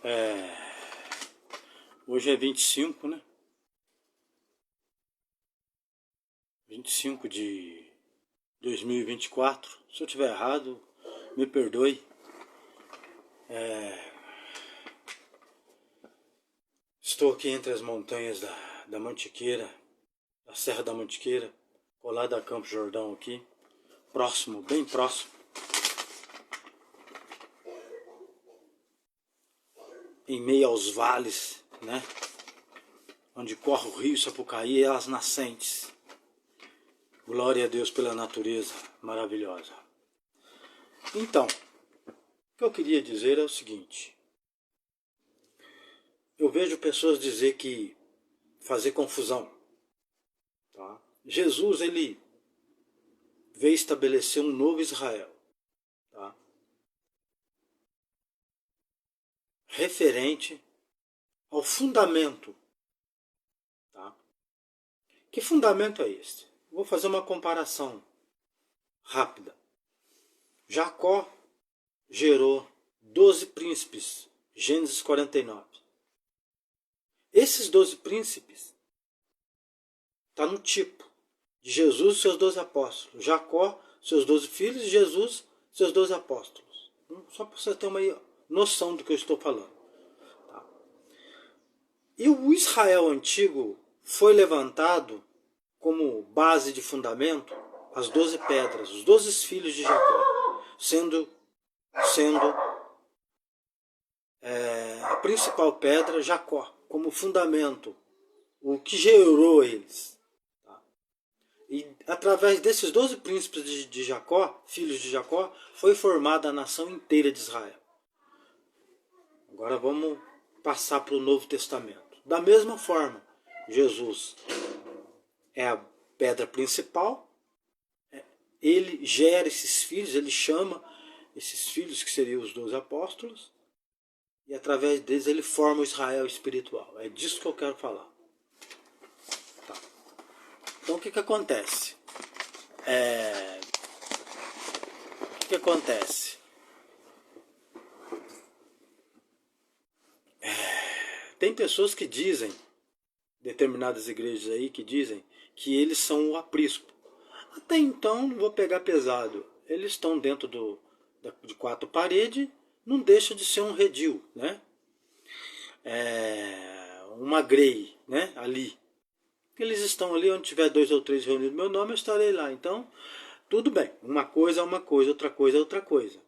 É, hoje é 25, né? 25 de 2024. Se eu tiver errado, me perdoe. Estou aqui entre as montanhas da Mantiqueira, da Serra da Mantiqueira, colado a Campos Jordão aqui, próximo, bem próximo. Em meio aos vales, né? Onde corre o rio Sapucaí e as nascentes. Glória a Deus pela natureza maravilhosa. Então, o que eu queria dizer é o seguinte. Eu vejo pessoas dizer que fazer confusão. Tá? Jesus, ele veio estabelecer um novo Israel. Tá? Referente ao fundamento. Tá? Que fundamento é este? Vou fazer uma comparação rápida. Jacó gerou 12 príncipes, Gênesis 49. Esses 12 príncipes estão no tipo de Jesus e seus 12 apóstolos. Jacó, seus 12 filhos, e Jesus, seus 12 apóstolos. Só para você ter uma noção do que eu estou falando. Tá? E o Israel antigo foi levantado como base de fundamento as 12 pedras, os 12 filhos de Jacó, sendo a principal pedra Jacó, como fundamento, o que gerou eles. Tá? E através desses 12 príncipes de Jacó, filhos de Jacó, foi formada a nação inteira de Israel. Agora vamos passar para o Novo Testamento. Da mesma forma, Jesus é a pedra principal, ele gera esses filhos, ele chama esses filhos que seriam os 12 apóstolos, e através deles ele forma o Israel espiritual. É disso que eu quero falar. Tá. Então o que acontece? O que acontece? Tem pessoas que dizem, determinadas igrejas aí que dizem que eles são o aprisco. Até então, não vou pegar pesado. Eles estão dentro de 4 paredes, não deixa de ser um redil, né? Uma grei, né? Ali. Eles estão ali, onde tiver 2 ou 3 reunidos meu nome, eu estarei lá. Então, tudo bem. Uma coisa é uma coisa, outra coisa é outra coisa.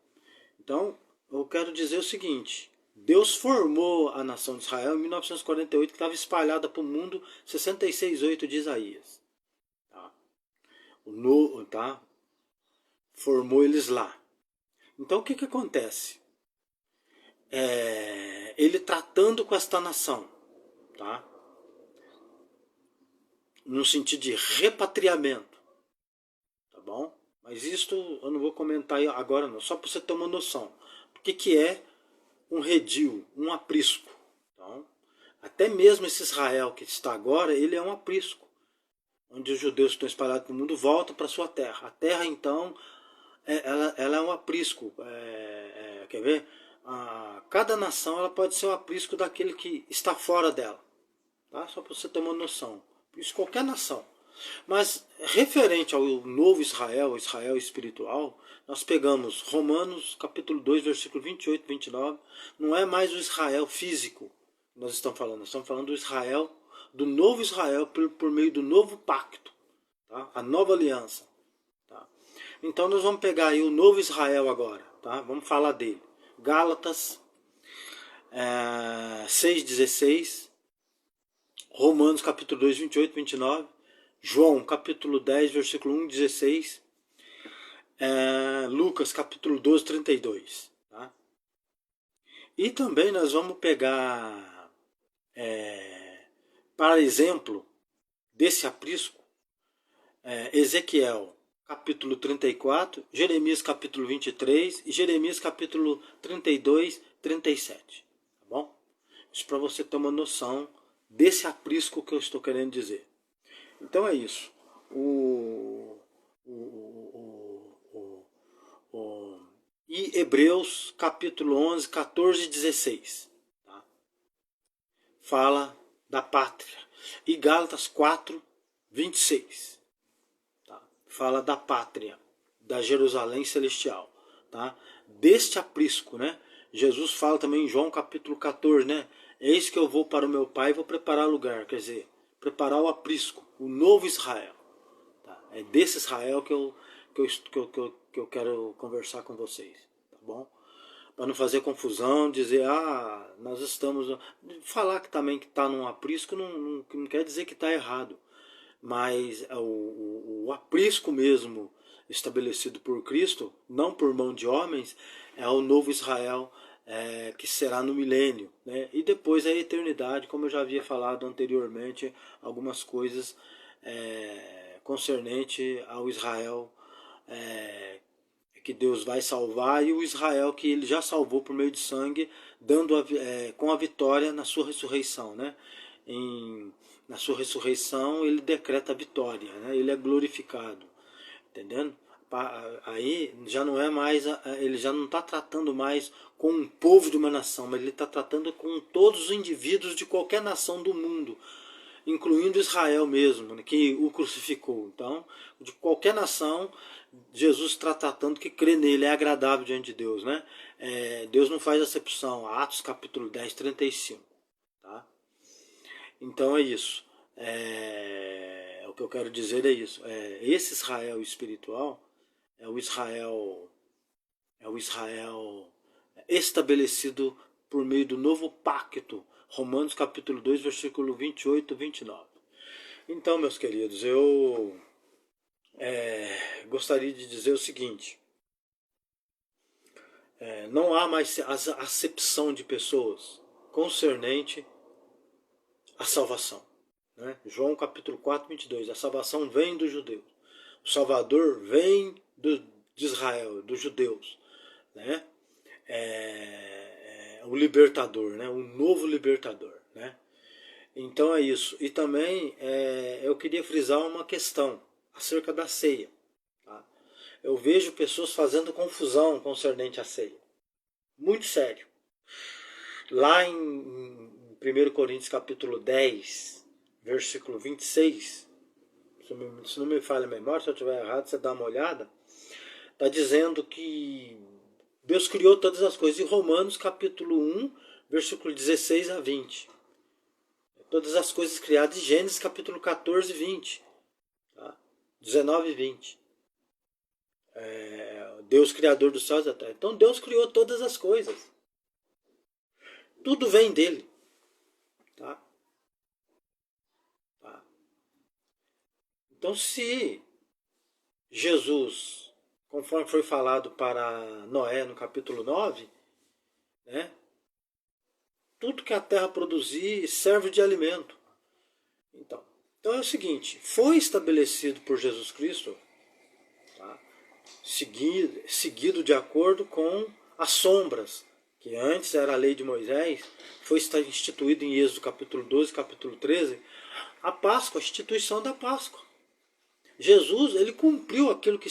Então, eu quero dizer o seguinte. Deus formou a nação de Israel em 1948, que estava espalhada para o mundo, 66:8 de Isaías. Tá? Tá? Formou eles lá. Então o que acontece? Ele tratando com esta nação, tá? No sentido de repatriamento, tá bom? Mas isto eu não vou comentar agora não, só para você ter uma noção. O que é um redil, um aprisco? Então, até mesmo esse Israel que está agora, ele é um aprisco, onde os judeus que estão espalhados pelo mundo voltam para sua terra. A terra, então, ela é um aprisco. Quer ver? Cada nação ela pode ser um aprisco daquele que está fora dela. Tá? Só para você ter uma noção. Isso qualquer nação. Mas referente ao novo Israel, o Israel espiritual, nós pegamos Romanos capítulo 2, versículo 28 e 29. Não é mais o Israel físico que nós estamos falando. Nós estamos falando do Israel, do novo Israel por meio do novo pacto. Tá? A nova aliança. Tá? Então nós vamos pegar aí o novo Israel agora. Tá? Vamos falar dele. Gálatas 6,16. Romanos capítulo 2, 28 e 29. João capítulo 10, versículo 1, 16. Lucas capítulo 12, 32. Tá? E também nós vamos pegar, para exemplo, desse aprisco, Ezequiel capítulo 34, Jeremias capítulo 23 e Jeremias capítulo 32, 37. Tá bom? Isso para você ter uma noção desse aprisco que eu estou querendo dizer. Então é isso. E Hebreus capítulo 11, 14 e 16. Tá? fala da pátria. E Gálatas 4, 26. Tá? Fala da pátria, da Jerusalém celestial. Tá? Deste aprisco, né? Jesus fala também em João capítulo 14, né? Eis que eu vou para o meu Pai e vou preparar lugar. Quer dizer, preparar o aprisco, o novo Israel. Tá? É desse Israel que eu quero conversar com vocês. Tá bom? Para não fazer confusão, dizer, nós estamos... Falar que também que está num aprisco não quer dizer que está errado. Mas o aprisco mesmo estabelecido por Cristo, não por mão de homens, é o novo Israel que será no milênio, né? E depois a eternidade, como eu já havia falado anteriormente, algumas coisas concernente ao Israel que Deus vai salvar, e o Israel que ele já salvou por meio de sangue, dando com a vitória na sua ressurreição, né? Na sua ressurreição ele decreta a vitória, né? Ele é glorificado, entendendo? Aí já não é mais, ele já não está tratando mais com um povo de uma nação, mas ele está tratando com todos os indivíduos de qualquer nação do mundo, incluindo Israel mesmo, né, que o crucificou. Então, de qualquer nação, Jesus está tratando que crê nele é agradável diante de Deus, né? Deus não faz acepção. Atos capítulo 10, 35. Tá? Então é isso. O que eu quero dizer é isso. Esse Israel espiritual é o Israel estabelecido por meio do novo pacto. Romanos capítulo 2, versículo 28 e 29. Então, meus queridos, eu gostaria de dizer o seguinte. Não há mais acepção de pessoas concernente à salvação. Né? João capítulo 4, 22. A salvação vem dos judeus. O Salvador vem de Israel, dos judeus. Né? O libertador, né? O novo libertador. Né? Então é isso. E também eu queria frisar uma questão acerca da ceia. Tá? Eu vejo pessoas fazendo confusão concernente à ceia. Muito sério. Lá em 1 Coríntios capítulo 10, versículo 26, se não me falha a memória, se eu estiver errado, você dá uma olhada, está dizendo que Deus criou todas as coisas. Em Romanos capítulo 1, versículo 16 a 20. Todas as coisas criadas. Em Gênesis capítulo 14, 20. Tá? 19 e 20. Deus criador dos céus e da terra. Então Deus criou todas as coisas. Tudo vem dele. Tá? Tá? Então se Jesus, conforme foi falado para Noé no capítulo 9, né? Tudo que a terra produzir serve de alimento. Então é o seguinte, foi estabelecido por Jesus Cristo, tá? seguido de acordo com as sombras, que antes era a lei de Moisés, foi instituído em Êxodo capítulo 12, capítulo 13, a Páscoa, a instituição da Páscoa. Jesus, ele cumpriu aquilo que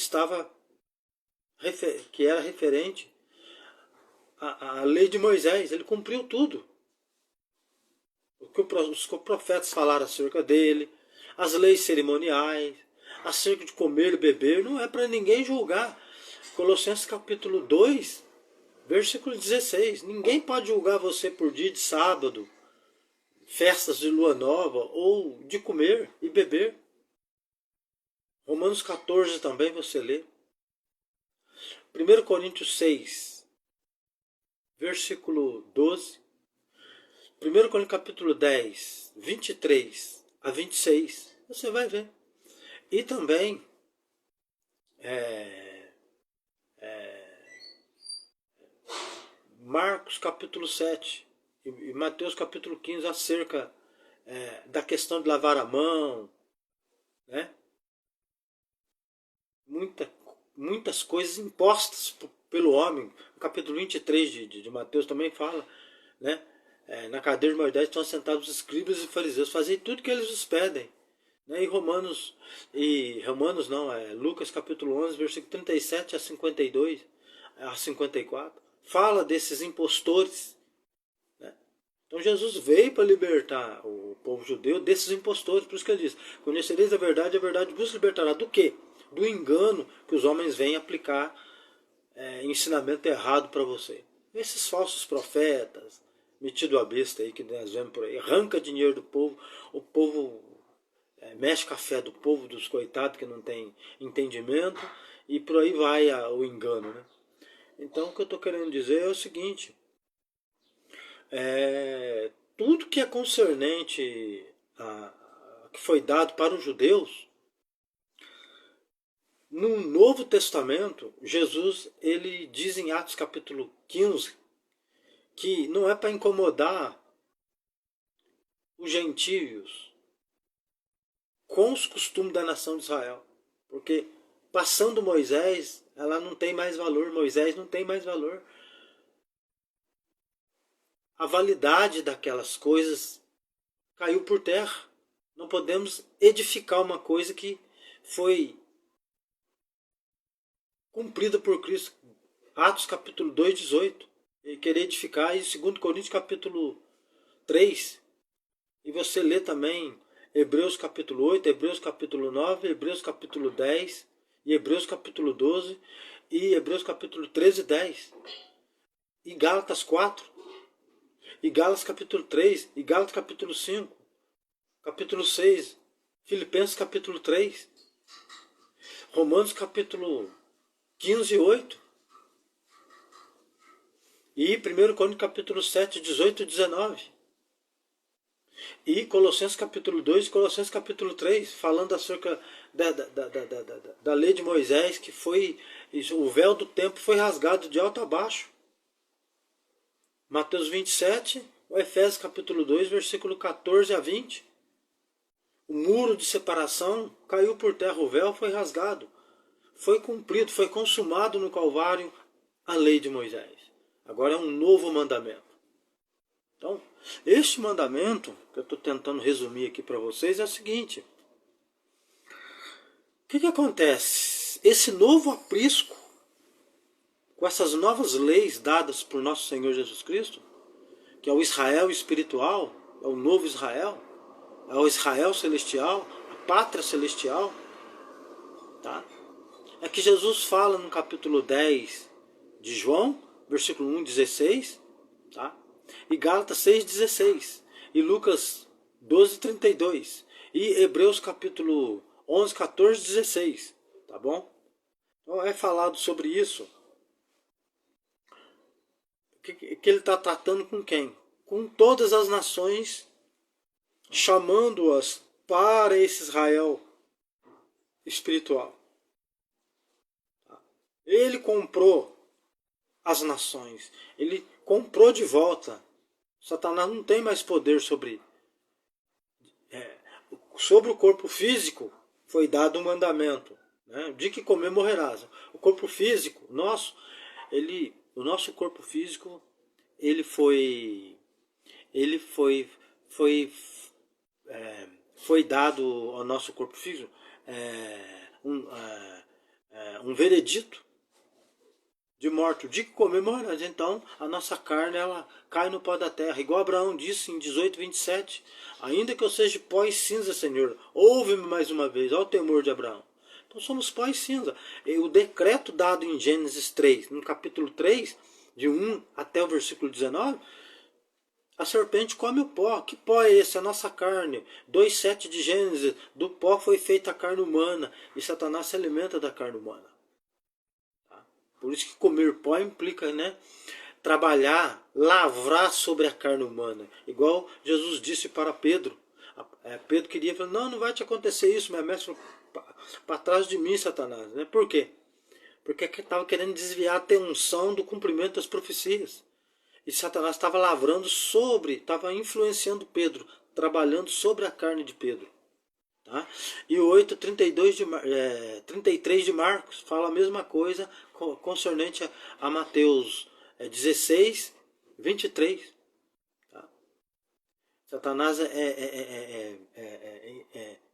que era referente à lei de Moisés, ele cumpriu tudo. O que os profetas falaram acerca dele, as leis cerimoniais, acerca de comer e beber, não é para ninguém julgar. Colossenses capítulo 2, versículo 16. Ninguém pode julgar você por dia de sábado, festas de lua nova, ou de comer e beber. Romanos 14 também você lê. 1 Coríntios 6, versículo 12. 1 Coríntios capítulo 10, 23 a 26. Você vai ver. E também Marcos capítulo 7 e Mateus capítulo 15 acerca da questão de lavar a mão, né? Muitas coisas impostas pelo homem. O capítulo 23 de Mateus também fala, né? Na cadeira de Moisés estão sentados os escribas e fariseus, fazem tudo que eles os pedem. Né? Lucas capítulo 11, versículo 37 a 52, a 54, fala desses impostores. Né? Então Jesus veio para libertar o povo judeu desses impostores. Por isso que ele diz: conhecereis a verdade vos libertará. Do quê? Do engano que os homens vêm aplicar ensinamento errado para você. Esses falsos profetas, metido a besta aí que nós vemos por aí, arranca dinheiro do povo, o povo mexe com a fé do povo, dos coitados que não tem entendimento, e por aí vai o engano, né? Então o que eu estou querendo dizer é o seguinte: tudo que é concernente que foi dado para os judeus, no Novo Testamento, Jesus ele diz em Atos capítulo 15 que não é para incomodar os gentios com os costumes da nação de Israel. Porque passando Moisés, ela não tem mais valor, Moisés não tem mais valor. A validade daquelas coisas caiu por terra. Não podemos edificar uma coisa que foi cumprida por Cristo. Atos capítulo 2, 18. E querer edificar, e 2 Coríntios capítulo 3. E você lê também Hebreus capítulo 8, Hebreus capítulo 9, Hebreus capítulo 10, e Hebreus capítulo 12, e Hebreus capítulo 13 e 10. E Gálatas 4, e Gálatas capítulo 3, e Gálatas capítulo 5, capítulo 6, Filipenses capítulo 3, Romanos capítulo 15 e 8, e 1 Coríntios capítulo 7, 18 e 19. E Colossenses capítulo 2 e Colossenses capítulo 3, falando acerca da lei de Moisés, que foi o véu do templo foi rasgado de alto a baixo. Mateus 27, o Efésios capítulo 2, versículo 14 a 20. O muro de separação caiu por terra, o véu foi rasgado. Foi cumprido, foi consumado no Calvário a lei de Moisés. Agora é um novo mandamento. Então, este mandamento, que eu estou tentando resumir aqui para vocês, é o seguinte: o que acontece? Esse novo aprisco, com essas novas leis dadas por nosso Senhor Jesus Cristo, que é o Israel espiritual, é o novo Israel, é o Israel celestial, a pátria celestial, tá? É que Jesus fala no capítulo 10 de João, versículo 1, 16, tá? E Gálatas 6, 16, e Lucas 12, 32, e Hebreus capítulo 11, 14, 16, tá bom? Então é falado sobre isso. Que ele está tratando com quem? Com todas as nações, chamando-as para esse Israel espiritual. Ele comprou as nações, ele comprou de volta. Satanás não tem mais poder sobre o corpo físico. Foi dado um mandamento, né? De que comer morrerás. O corpo físico nosso, o nosso corpo físico, foi dado ao nosso corpo físico um veredito de morte, o dia que comer morrerás. Então a nossa carne ela cai no pó da terra, igual Abraão disse em 18, 27, ainda que eu seja pó e cinza, Senhor, ouve-me mais uma vez. Olha o temor de Abraão. Então somos pó e cinza. E o decreto dado em Gênesis 3, no capítulo 3, de 1 até o versículo 19, a serpente come o pó. Que pó é esse? A nossa carne. 2,7 de Gênesis, do pó foi feita a carne humana, e Satanás se alimenta da carne humana. Por isso que comer pó implica, né, trabalhar, lavrar sobre a carne humana. Igual Jesus disse para Pedro. Pedro queria falar: não vai te acontecer isso, meu mestre, para trás de mim, Satanás. Né? Por quê? Porque estava querendo desviar a atenção do cumprimento das profecias. E Satanás estava lavrando estava influenciando Pedro, trabalhando sobre a carne de Pedro. Tá? E o 33 de Marcos fala a mesma coisa concernente a Mateus 16, 23. Tá? Satanás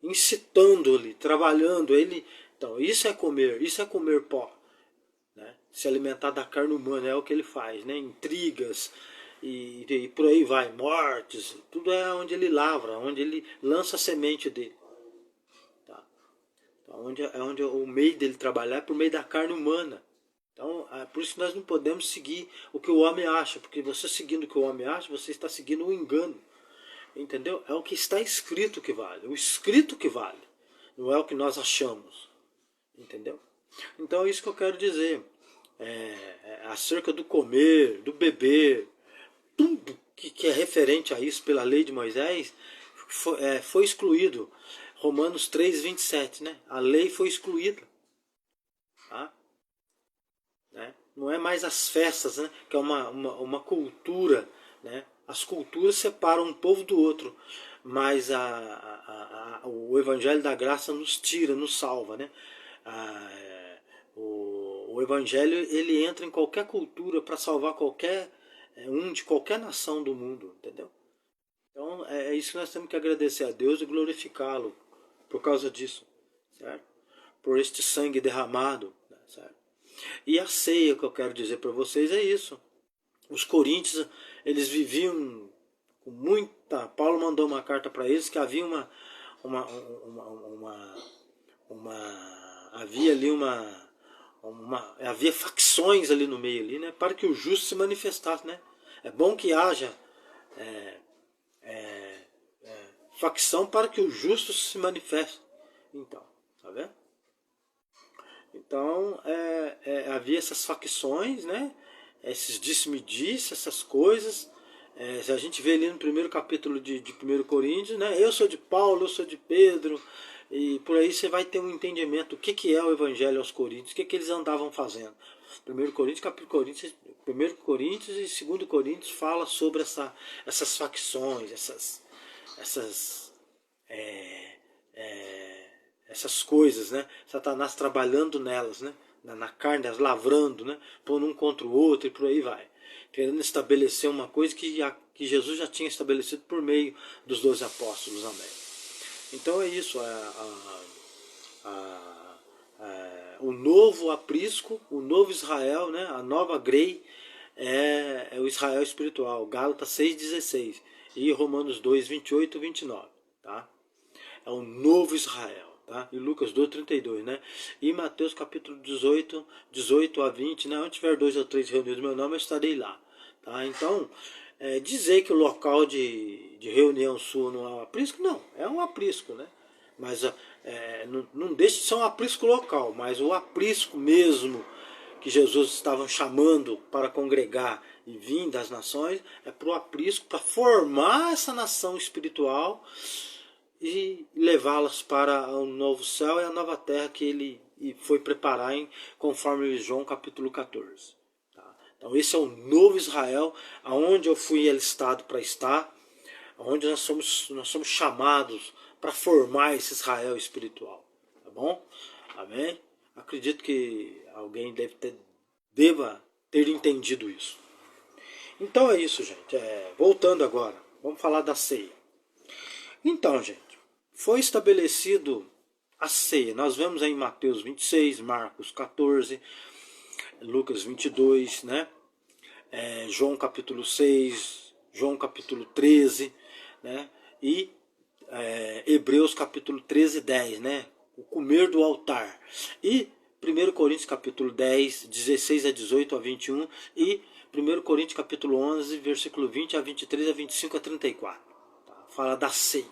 incitando-lhe, trabalhando ele. Então, isso é comer pó. Né? Se alimentar da carne humana é o que ele faz, né? Intrigas, e por aí vai, mortes, tudo é onde ele lavra, onde ele lança a semente dele. Tá? Então, é onde o meio dele trabalhar é por meio da carne humana. Então, é por isso que nós não podemos seguir o que o homem acha, porque você seguindo o que o homem acha, você está seguindo um engano. Entendeu? É o que está escrito que vale, o escrito que vale, não é o que nós achamos. Entendeu? Então é isso que eu quero dizer. Acerca do comer, do beber, tudo que é referente a isso pela lei de Moisés foi excluído. Romanos 3:27, né? A lei foi excluída. Tá? Né? Não é mais as festas, né? Que é uma cultura. Né? As culturas separam um povo do outro, mas o Evangelho da Graça nos tira, nos salva. Né? O Evangelho ele entra em qualquer cultura para salvar qualquer de qualquer nação do mundo, entendeu? Então é isso que nós temos que agradecer a Deus e glorificá-lo por causa disso, certo? Por este sangue derramado, né, certo? E a ceia que eu quero dizer para vocês é isso. Os coríntios, eles viviam com muita... Paulo mandou uma carta para eles que havia havia ali havia facções ali no meio ali, né, para que o justo se manifestasse, né? É bom que haja facção para que o justo se manifeste. Então, tá vendo? Então, havia essas facções, né? Esses disse-me-disse, essas coisas. A gente vê ali no primeiro capítulo de 1 Coríntios, né? Eu sou de Paulo, eu sou de Pedro, e por aí você vai ter um entendimento do que é o Evangelho aos Coríntios, o que eles andavam fazendo. 1 Coríntios, capítulo Coríntios, 1 Coríntios e 2 Coríntios fala sobre essas facções, essas coisas, né? Satanás trabalhando nelas, né? Na carne, lavrando, né? Pondo um contra o outro e por aí vai. Querendo estabelecer uma coisa que Jesus já tinha estabelecido por meio dos 12 apóstolos. Amém. Então é isso. O novo aprisco, o novo Israel, né? A nova grei é o Israel espiritual. Gálatas 6,16 e Romanos 2:28 e 29. Tá? É o novo Israel. Tá? E Lucas 2:32, né? E Mateus capítulo 18 a 20, né? Onde tiver 2 ou 3 reunidos no meu nome, eu estarei lá. Tá? Então, dizer que o local de reunião sua não é um aprisco, não, é um aprisco, né? Mas não deixa de ser um aprisco local, mas o aprisco mesmo que Jesus estava chamando para congregar e vir das nações, é para o aprisco, para formar essa nação espiritual e levá-las para o novo céu e a nova terra que ele foi preparar conforme João capítulo 14. Tá? Então esse é o novo Israel, aonde eu fui alistado para estar, onde nós somos chamados para formar esse Israel espiritual. Tá bom? Amém? Acredito que alguém deva ter entendido isso. Então é isso, gente. Voltando agora, vamos falar da ceia. Então, gente, foi estabelecido a ceia. Nós vemos aí em Mateus 26, Marcos 14, Lucas 22, né? João capítulo 6, João capítulo 13, né? E Hebreus capítulo 13, 10, né? O comer do altar. E 1 Coríntios capítulo 10, 16 a 18 a 21 e 1 Coríntios capítulo 11, versículo 20 a 23 a 25 a 34. Tá? Fala da ceia.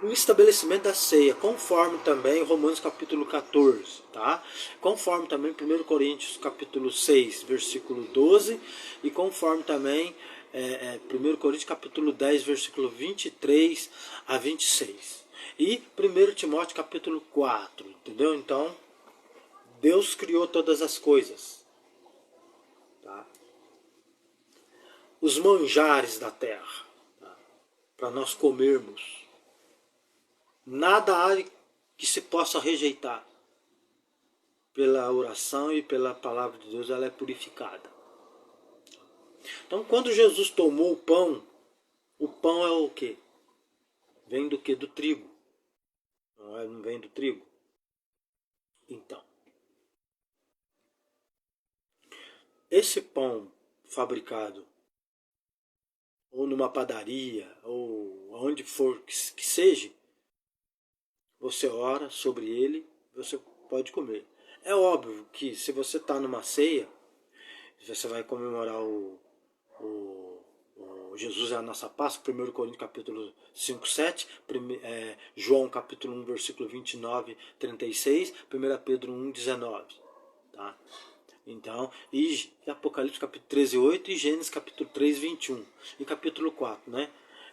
O estabelecimento da ceia, conforme também Romanos capítulo 14, tá? Conforme também 1 Coríntios capítulo 6, versículo 12, e conforme também 1 Coríntios capítulo 10, versículo 23 a 26. E 1 Timóteo capítulo 4, entendeu? Então, Deus criou todas as coisas. Tá? Os manjares da terra, tá? Para nós comermos. Nada há que se possa rejeitar. Pela oração e pela palavra de Deus, ela é purificada. Então, quando Jesus tomou o pão é o quê? Vem do quê? Do trigo. Não vem do trigo? Então, esse pão fabricado, ou numa padaria, ou onde for que seja, você ora sobre ele, você pode comer. É óbvio que se você está numa ceia, você vai comemorar o Jesus é a nossa Páscoa, 1 Coríntios capítulo 5, 7, João capítulo 1, versículo 29, 36, 1 Pedro 1, 19. Tá? Então, e Apocalipse capítulo 13, 8 e Gênesis capítulo 3, 21 e capítulo 4, né?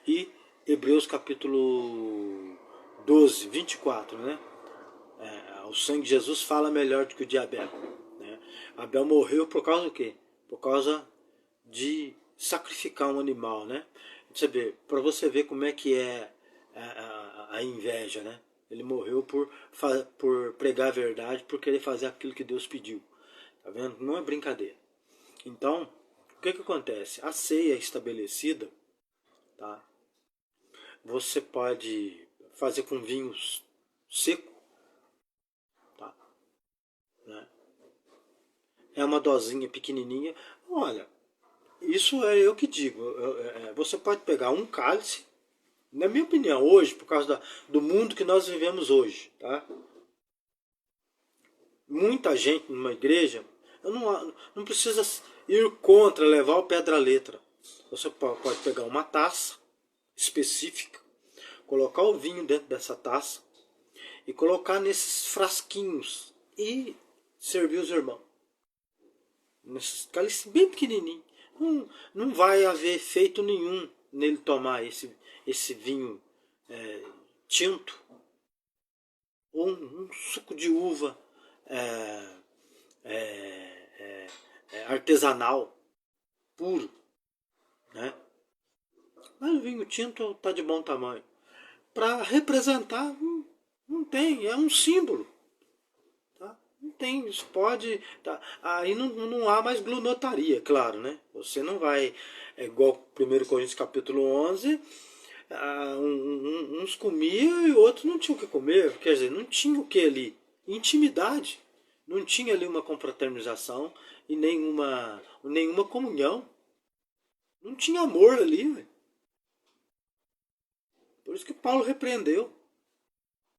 E Hebreus capítulo 12, 24, né? O sangue de Jesus fala melhor do que o de Abel, né? Abel morreu por causa do quê? Por causa de sacrificar um animal, né? Para você ver como é que é a inveja, né? Ele morreu por pregar a verdade, por querer fazer aquilo que Deus pediu. Tá vendo? Não é brincadeira. Então, o que acontece? A ceia estabelecida, tá? Você pode fazer com vinho seco, tá? Né? É uma dosinha pequenininha. Olha, isso é eu que digo. Você pode pegar um cálice, na minha opinião, hoje, por causa do mundo que nós vivemos hoje, tá? Muita gente numa igreja, não precisa ir contra, levar o pé da letra. Você pode pegar uma taça específica, colocar o vinho dentro dessa taça e colocar nesses frasquinhos e servir os irmãos. Nesses cálices bem pequenininho. Não vai haver efeito nenhum nele tomar esse vinho tinto ou um suco de uva artesanal, puro, né? Mas o vinho tinto está de bom tamanho. Para representar, não tem, é um símbolo. Tá? Não tem, isso pode. Tá? Aí não há mais glunotaria, claro, né? Você não vai, igual 1 Coríntios capítulo 11, uns comiam e outros não tinham o que comer. Quer dizer, não tinha o que ali? Intimidade. Não tinha ali uma confraternização e nenhuma comunhão. Não tinha amor ali. Véio. Por isso que Paulo repreendeu.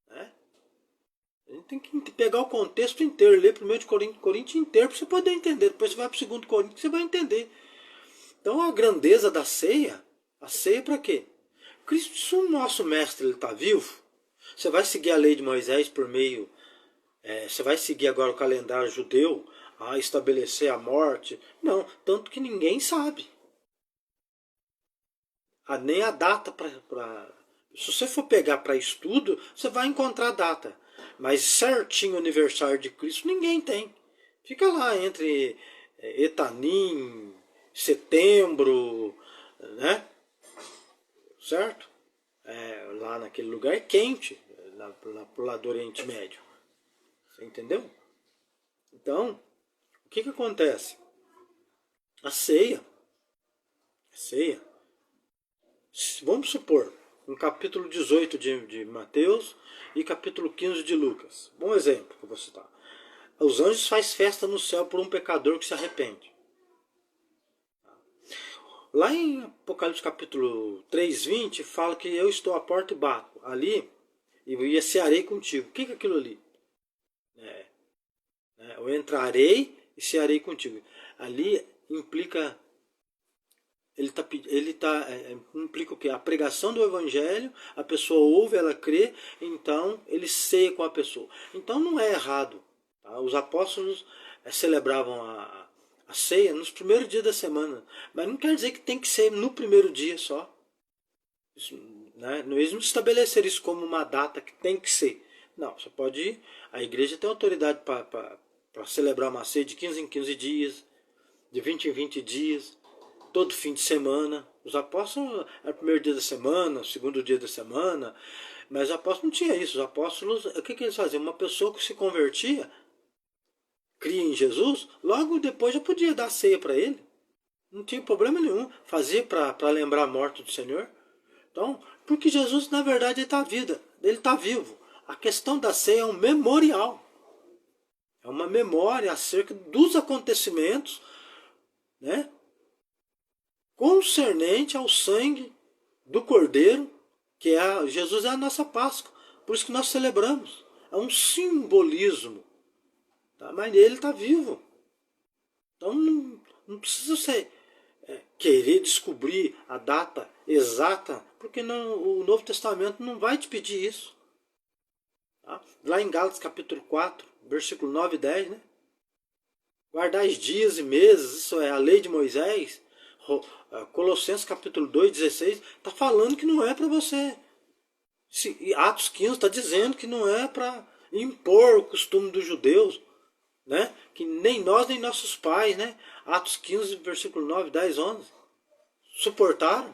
Né? A gente tem que pegar o contexto inteiro, ler 1 Coríntios inteiro para você poder entender. Depois você vai para 2 Coríntios você vai entender. Então a grandeza da ceia, a ceia para quê? Cristo, se o nosso mestre está vivo, você vai seguir a lei de Moisés por meio... você vai seguir agora o calendário judeu, a estabelecer a morte? Não, tanto que ninguém sabe. Nem a data para... Se você for pegar para estudo, você vai encontrar a data. Mas certinho o aniversário de Cristo ninguém tem. Fica lá entre Etanim, setembro, né? Certo? Lá naquele lugar quente, lá pro lado do Oriente Médio. Você entendeu? Então, o que acontece? A ceia, vamos supor, no capítulo 18 de Mateus e capítulo 15 de Lucas. Bom exemplo que eu vou citar. Os anjos fazem festa no céu por um pecador que se arrepende. Lá em Apocalipse capítulo 3, 20, fala que eu estou à porta e bato. Ali, e cearei contigo. O que é aquilo ali? Eu entrarei e cearei contigo. Ali implica... implica o quê? A pregação do evangelho, a pessoa ouve, ela crê, então ele ceia com a pessoa. Então não é errado. Tá? Os apóstolos celebravam a ceia nos primeiros dias da semana, mas não quer dizer que tem que ser no primeiro dia só. Isso, né? Eles não estabeleceram isso como uma data que tem que ser. Não, você pode ir. A igreja tem autoridade para celebrar uma ceia de 15 em 15 dias, de 20 em 20 dias, todo fim de semana. Os apóstolos era o primeiro dia da semana, o segundo dia da semana, mas os apóstolos não tinham isso. Os apóstolos, o que eles faziam? Uma pessoa que se convertia, cria em Jesus, logo depois já podia dar ceia para ele. Não tinha problema nenhum. Fazia para lembrar a morte do Senhor. Então, porque Jesus, na verdade, ele está vivo. A questão da ceia é um memorial. É uma memória acerca dos acontecimentos, né? concernente ao sangue do Cordeiro, que Jesus é a nossa Páscoa. Por isso que nós celebramos. É um simbolismo. Tá? Mas ele está vivo. Então não precisa ser, querer descobrir a data exata, porque o Novo Testamento não vai te pedir isso. Tá? Lá em Gálatas capítulo 4, versículo 9 e 10, né? Guardais dias e meses, isso é a lei de Moisés. Colossenses capítulo 2, 16, está falando que não é para você. Atos 15 está dizendo que não é para impor o costume dos judeus, né? Que nem nós nem nossos pais, né? Atos 15, versículo 9, 10, 11 suportaram.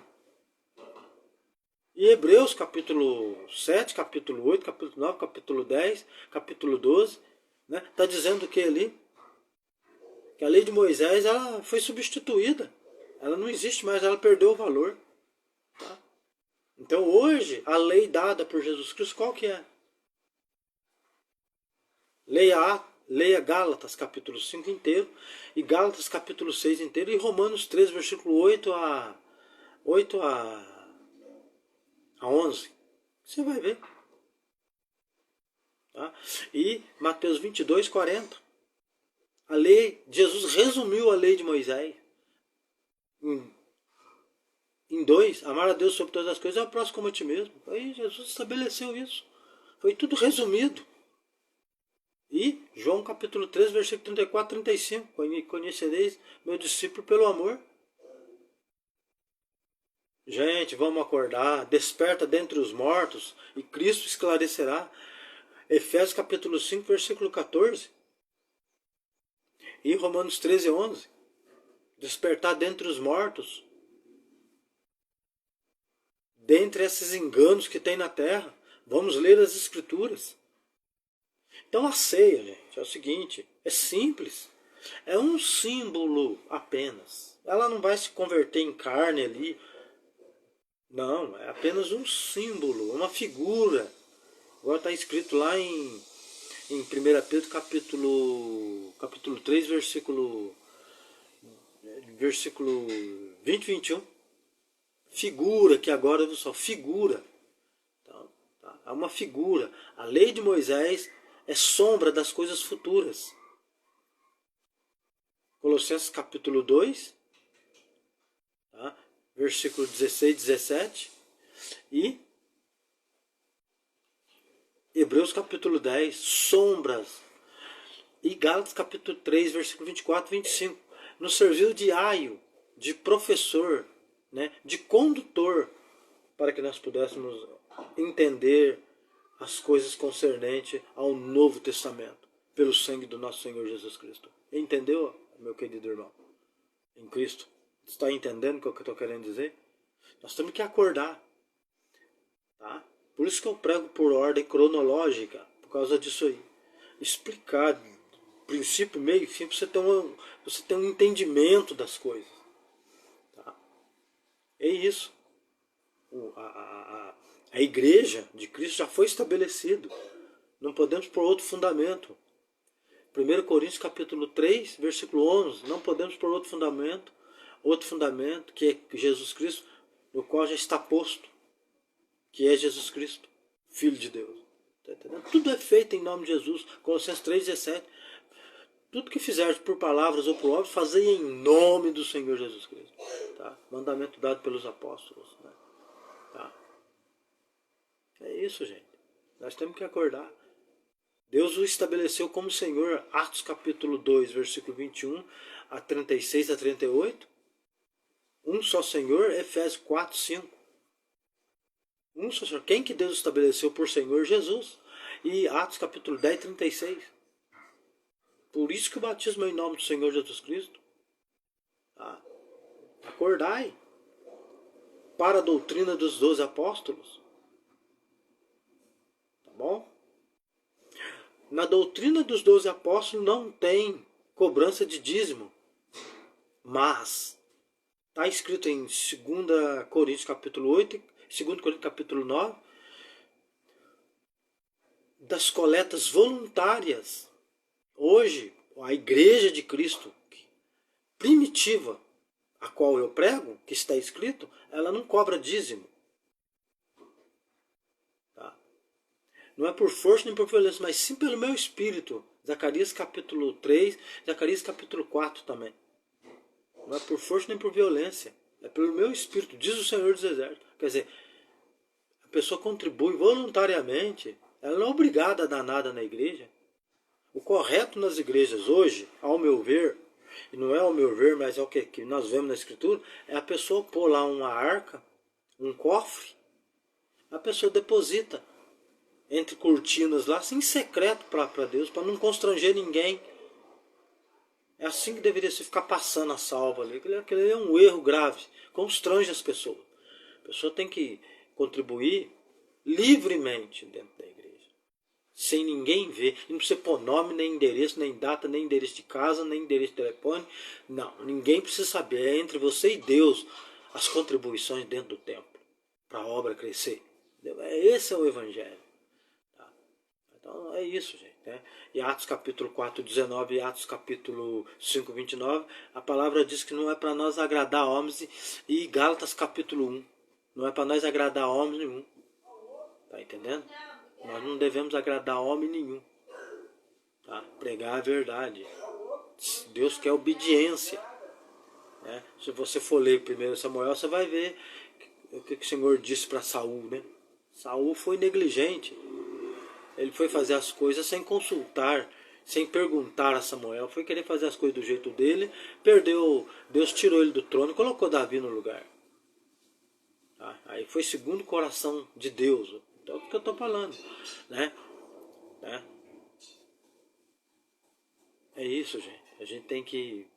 E Hebreus capítulo 7, capítulo 8, capítulo 9, capítulo 10, capítulo 12, né? Está dizendo o que ali? Que a lei de Moisés ela foi substituída. Ela não existe mais, ela perdeu o valor. Tá? Então hoje, a lei dada por Jesus Cristo, qual que é? Leia Gálatas capítulo 5 inteiro, e Gálatas capítulo 6 inteiro, e Romanos 3, versículo 8 a 11. Você vai ver. Tá? E Mateus 22, 40. A lei, Jesus resumiu a lei de Moisés em 2, amar a Deus sobre todas as coisas, é o próximo como a ti mesmo. Aí Jesus estabeleceu isso. Foi tudo resumido. E João capítulo 3, versículo 34 e 35. Conhecereis meu discípulo pelo amor. Gente, vamos acordar. Desperta dentre os mortos e Cristo esclarecerá. Efésios capítulo 5, versículo 14. E Romanos 13, 11. Despertar dentre os mortos. Dentre esses enganos que tem na terra. Vamos ler as Escrituras. Então a ceia, gente, é o seguinte, é simples. É um símbolo apenas. Ela não vai se converter em carne ali. Não, é apenas um símbolo, uma figura. Agora está escrito lá em 1 Pedro capítulo 3, versículo 20 e 21. Figura, que agora eu só figura. Então, tá? É uma figura. A lei de Moisés é sombra das coisas futuras. Colossenses capítulo 2, tá? Versículo 16 e 17. E Hebreus capítulo 10, sombras. E Gálatas capítulo 3, versículo 24 e 25. Nos serviu de aio, de professor, né? De condutor, para que nós pudéssemos entender as coisas concernentes ao Novo Testamento, pelo sangue do nosso Senhor Jesus Cristo. Entendeu, meu querido irmão? Em Cristo. Está entendendo o que eu estou querendo dizer? Nós temos que acordar. Tá? Por isso que eu prego por ordem cronológica, por causa disso aí. Explicar princípio, meio e fim, para você ter um entendimento das coisas. Tá? É isso. A igreja de Cristo já foi estabelecido. Não podemos pôr outro fundamento. 1 Coríntios capítulo 3, versículo 11. Não podemos pôr outro fundamento que é Jesus Cristo, no qual já está posto, que é Jesus Cristo, Filho de Deus. Tá entendendo? Tudo é feito em nome de Jesus. Colossenses 3, 17. Tudo que fizeres por palavras ou por obras, fazei em nome do Senhor Jesus Cristo. Tá? Mandamento dado pelos apóstolos. Né? Tá? É isso, gente. Nós temos que acordar. Deus o estabeleceu como Senhor. Atos capítulo 2, versículo 21 a 36 a 38. Um só Senhor. Efésios 4, 5. Um só Senhor. Quem que Deus estabeleceu por Senhor? Jesus. E Atos capítulo 10, 36. Por isso que o batismo é em nome do Senhor Jesus Cristo. Tá? Acordai para a doutrina dos 12 apóstolos. Tá bom? Na doutrina dos 12 apóstolos não tem cobrança de dízimo. Mas está escrito em 2 Coríntios capítulo 8, 2 Coríntios capítulo 9, das coletas voluntárias. Hoje, a igreja de Cristo, primitiva, a qual eu prego, que está escrito, ela não cobra dízimo. Tá? Não é por força nem por violência, mas sim pelo meu espírito. Zacarias capítulo 3, Zacarias capítulo 4 também. Não é por força nem por violência. É pelo meu espírito, diz o Senhor dos Exércitos. Quer dizer, a pessoa contribui voluntariamente. Ela não é obrigada a dar nada na igreja. O correto nas igrejas hoje, ao meu ver, e não é ao meu ver, mas é o que nós vemos na Escritura, é a pessoa pôr lá uma arca, um cofre, a pessoa deposita entre cortinas lá, assim, em secreto para Deus, para não constranger ninguém. É assim que deveria se ficar passando a salva ali. Aquele é um erro grave, constrange as pessoas. A pessoa tem que contribuir livremente dentro da igreja, sem ninguém ver. E não precisa pôr nome, nem endereço, nem data, nem endereço de casa, nem endereço de telefone. Não, ninguém precisa saber. É entre você e Deus as contribuições dentro do templo, para a obra crescer. Esse é o Evangelho. Tá? Então é isso, gente. Né? E Atos capítulo 4, 19 e Atos capítulo 5, 29, a palavra diz que não é para nós agradar homens. E Gálatas capítulo 1, não é para nós agradar homens nenhum. Tá entendendo? Nós não devemos agradar homem nenhum. Tá? Pregar a verdade. Deus quer obediência. Né? Se você for ler 1 Samuel, você vai ver o que o Senhor disse para Saul. Né? Saul foi negligente. Ele foi fazer as coisas sem consultar, sem perguntar a Samuel. Foi querer fazer as coisas do jeito dele. Perdeu. Deus tirou ele do trono e colocou Davi no lugar. Tá? Aí foi segundo o coração de Deus. Então é o que eu estou falando. Né? É isso, gente. A gente tem que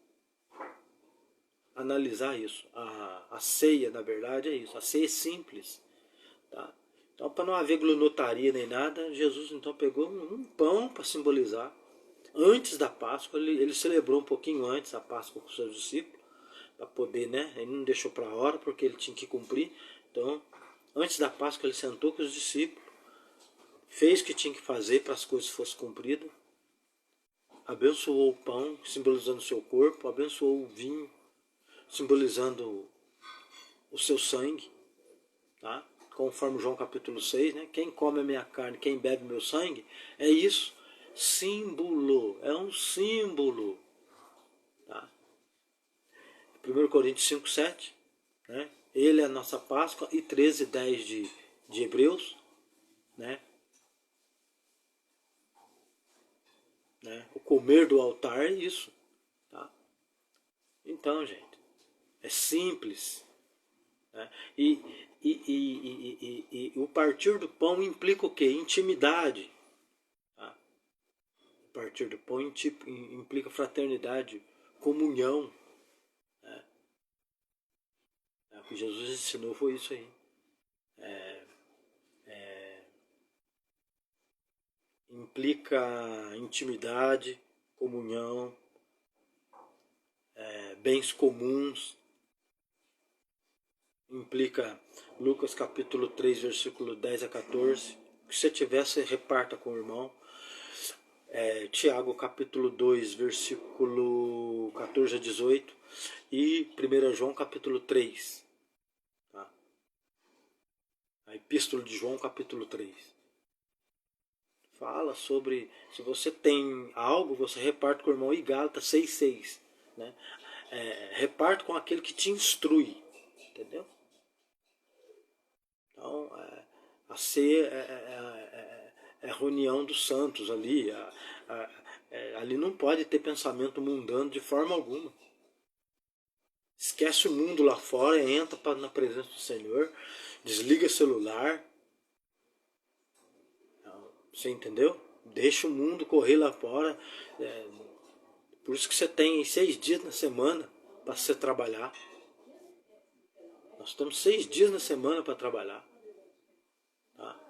analisar isso. A ceia, na verdade, é isso. A ceia é simples. Tá? Então, para não haver glunotaria nem nada, Jesus então pegou um pão para simbolizar. Antes da Páscoa, ele celebrou um pouquinho antes a Páscoa com seus discípulos, para poder, né? Ele não deixou para a hora, porque ele tinha que cumprir. Então, antes da Páscoa, ele sentou com os discípulos, fez o que tinha que fazer para as coisas fossem cumpridas, abençoou o pão, simbolizando o seu corpo, abençoou o vinho, simbolizando o seu sangue, tá? Conforme João capítulo 6, né? Quem come a minha carne, quem bebe meu sangue, é isso. Símbolo, é um símbolo. Tá? 1 Coríntios 5, 7, né? Ele é a nossa Páscoa, e 13, 10 de Hebreus, né? O comer do altar é isso. Tá? Então, gente, é simples. Né? E o partir do pão implica o quê? Intimidade. Tá? O partir do pão implica fraternidade, comunhão. Né? O que Jesus ensinou foi isso aí. Implica intimidade, comunhão, bens comuns. Implica Lucas capítulo 3, versículo 10 a 14. Que se tivesse, reparta com o irmão. Tiago capítulo 2, versículo 14 a 18. E 1 João capítulo 3. Tá? A epístola de João capítulo 3. Fala sobre, se você tem algo, você reparte com o irmão. E Gálatas 6,6. Né? Reparte com aquele que te instrui. Entendeu? Então, a ceia é a reunião dos santos ali. Ali não pode ter pensamento mundano de forma alguma. Esquece o mundo lá fora, entra na presença do Senhor, desliga o celular. Você entendeu? Deixa o mundo correr lá fora. Por isso que você tem 6 dias na semana para você trabalhar. Nós temos 6 dias na semana para trabalhar. Tá?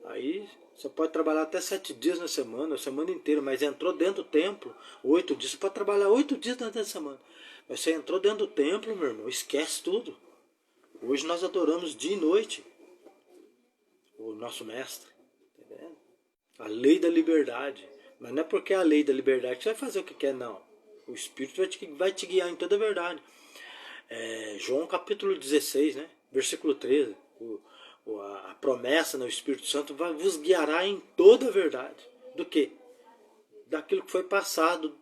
Aí você pode trabalhar até 7 dias na semana, a semana inteira, mas entrou dentro do templo 8 dias. Você pode trabalhar 8 dias na semana. Mas você entrou dentro do templo, meu irmão, esquece tudo. Hoje nós adoramos dia e noite o nosso mestre. Entendeu? A lei da liberdade. Mas não é porque é a lei da liberdade que você vai fazer o que quer, não. O Espírito vai te guiar em toda a verdade. João capítulo 16, né? Versículo 13. A promessa no Espírito Santo vos guiará em toda a verdade. Do que? Daquilo que foi passado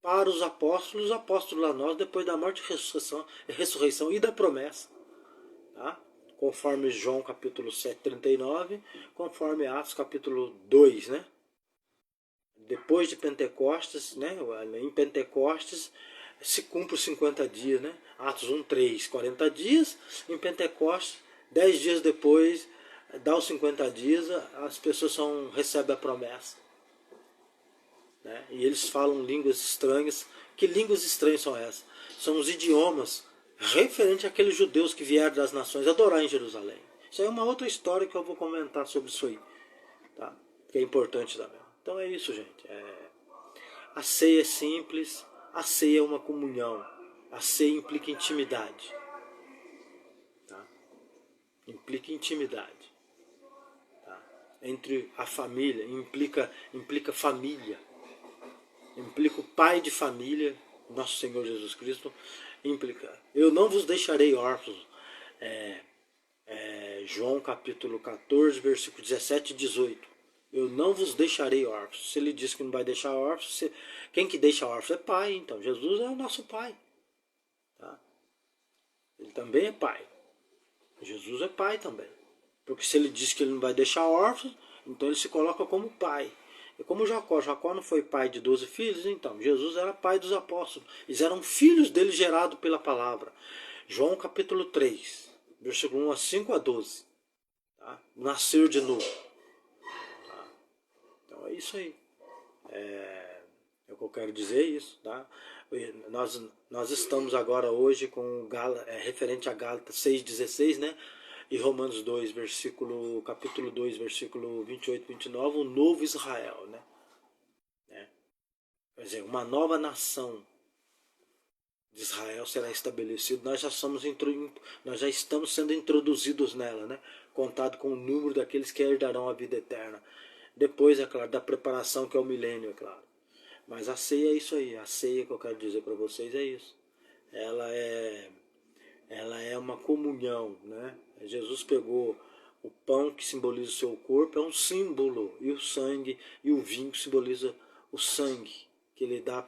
para os apóstolos a nós, depois da morte e ressurreição e da promessa. Tá? Conforme João capítulo 7, 39, conforme Atos capítulo 2, né? Depois de Pentecostes, né? Em Pentecostes se cumpre os 50 dias, né? Atos 1, 3, 40 dias. Em Pentecostes, 10 dias depois, dá os 50 dias, as pessoas recebem a promessa. Né? E eles falam línguas estranhas. Que línguas estranhas são essas? São os idiomas referentes àqueles judeus que vieram das nações adorar em Jerusalém. Isso aí é uma outra história que eu vou comentar sobre isso aí. Tá? Que é importante também. Então é isso, gente. A ceia é simples, a ceia é uma comunhão. A ceia implica intimidade. Tá? Implica intimidade. Tá? Entre a família, implica família. Implica o pai de família, nosso Senhor Jesus Cristo, implica. Eu não vos deixarei órfãos. João capítulo 14, versículo 17 e 18. Eu não vos deixarei órfãos. Se ele diz que não vai deixar órfãos, quem que deixa órfãos é pai. Então Jesus é o nosso pai. Tá? Ele também é pai. Jesus é pai também. Porque se ele diz que ele não vai deixar órfãos, então ele se coloca como pai. É como Jacó não foi pai de 12 filhos, então Jesus era pai dos apóstolos. Eles eram filhos dele gerados pela palavra. João capítulo 3, versículo 1 a 5 a 12. Tá? Nascer de novo. Tá? Então é isso aí. O que eu quero dizer isso. Tá? Nós estamos agora hoje com referente a Gálatas 6,16, né? E Romanos 2, capítulo 2, versículo 28 e 29, o novo Israel, né? Quer dizer, uma nova nação de Israel será estabelecida. Nós já estamos sendo introduzidos nela, né? Contado com o número daqueles que herdarão a vida eterna. Depois, é claro, da preparação que é o milênio, é claro. Mas a ceia é isso aí. A ceia que eu quero dizer para vocês é isso. Ela é uma comunhão, né? Jesus pegou o pão que simboliza o seu corpo, é um símbolo, e o sangue e o vinho que simboliza o sangue que ele dá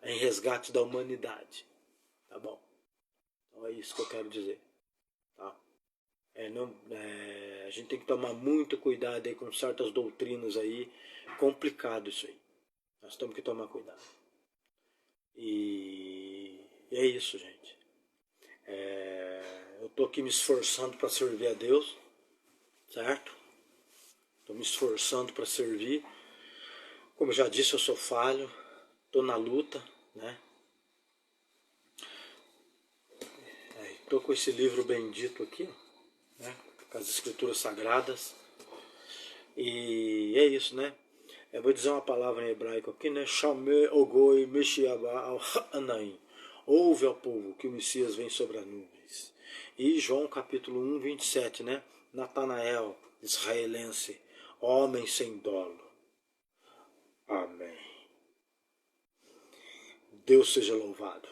em resgate da humanidade. Tá bom? Então é isso que eu quero dizer. Tá? A gente tem que tomar muito cuidado aí com certas doutrinas aí. Complicado isso aí. Nós temos que tomar cuidado. E é isso, gente. Eu estou aqui me esforçando para servir a Deus, certo? Estou me esforçando para servir. Como eu já disse, eu sou falho, estou na luta, né? Estou com esse livro bendito aqui, né? Com as escrituras sagradas. E é isso, né? Eu vou dizer uma palavra em hebraico aqui, né? Shame ogoi meshiaba al ha'anaim. Ouve ao povo que o Messias vem sobre as nuvens. E João capítulo 1, 27, né? Natanael, israelense, homem sem dolo. Amém. Deus seja louvado.